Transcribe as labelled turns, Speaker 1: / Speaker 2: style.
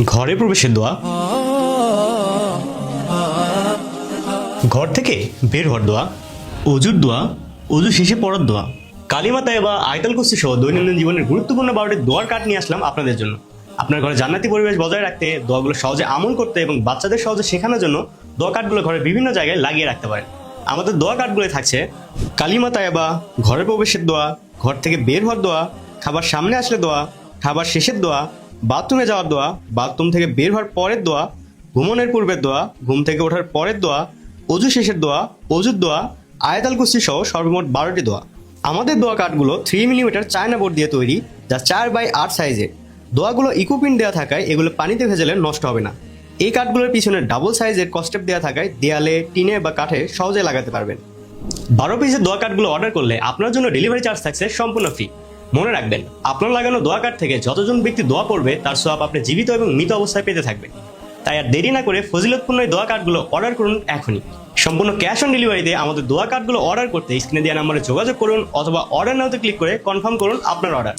Speaker 1: ঘরে প্রবেশের দোয়া, ঘর থেকে বের হওয়ার দোয়া, অজুর দোয়া, অজু শেষে পড়ার দোয়া, কালিমা তাইবা, আয়াতুল কুরসি সহ দৈনন্দিন জীবনের গুরুত্বপূর্ণ 12টি দোয়ার কার্ড নিয়ে আসলাম আপনাদের জন্য। আপনার ঘরে জান্নাতি পরিবেশ বজায় রাখতে, দোয়াগুলো সহজে আমল করতে এবং বাচ্চাদের সহজে শেখানোর জন্য দোয়া কার্ডগুলো ঘরের বিভিন্ন জায়গায় লাগিয়ে রাখতে পারেন। আমাদের দোয়া কার্ডগুলো থাকছে কালিমা তাইবা, ঘরে প্রবেশের দোয়া, ঘর থেকে বের হওয়ার দোয়া, খাবার সামনে আসলে দোয়া, খাবার শেষের দোয়া, বাথরুমে যাওয়ার দোয়া, বাথরুম থেকে বের হওয়ার পরের দোয়া, ঘুমানোর পূর্বের দোয়া, ঘুম থেকে ওঠার পরের দোয়া, অজু শেষের দোয়া, অজুর দোয়া, আয়াতুল কুরসি সহ সর্বমোট 12টি দোয়া। আমাদের দোয়া কার্ডগুলো 3 মিলিমিটার চায়না বোর্ড দিয়ে তৈরি, যা 4x8 সাইজের। দোয়াগুলো ইকোপিন দেওয়া থাকায় এগুলো পানিতে ভেজালে নষ্ট হবে না। এই কার্ডগুলোর পিছনে ডাবল সাইজের কস্টেপ দেওয়া থাকায় দেয়ালে, টিনে বা কাঠে সহজে লাগাতে পারবেন। 12 পিসের দোয়া কার্ডগুলো অর্ডার করলে আপনার জন্য ডেলিভারি চার্জ থাকছে সম্পূর্ণ ফ্রি। মনে রাখবেন, আপনার লাগানো দোয়া কার্ড থেকে যতজন ব্যক্তি দোয়া পড়বে তার সওয়াব আপনি জীবিত এবং মৃত অবস্থায় পেতে থাকবেন। তাই আর দেরি না করে ফজিলতপূর্ণ এই দোয়া কার্ডগুলো অর্ডার করুন এখনই। সম্পূর্ণ ক্যাশ অন ডেলিভারিতে আমাদের দোয়া কার্ডগুলো অর্ডার করতে স্ক্রিনে দেওয়া নম্বরে যোগাযোগ করুন অথবা অর্ডার নাওতে ক্লিক করে কনফার্ম করুন আপনার অর্ডার।